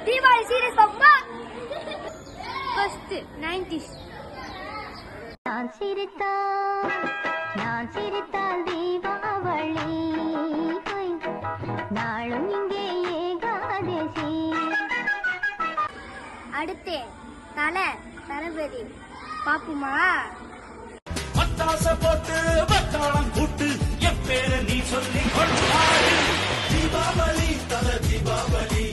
Deepavali serious பாப்பா. First 90s. நான் சிரித்தால் தீபாவளி நாளும் இங்கே ஏகாதசி. அடுத்து தளபதி பாப்புமா. பட்டாசு போட்டு பட்டாளம் கூட்டு என் பேரை நீ சொல்லி கொண்டாடு. தீபாவளி தீபாவளி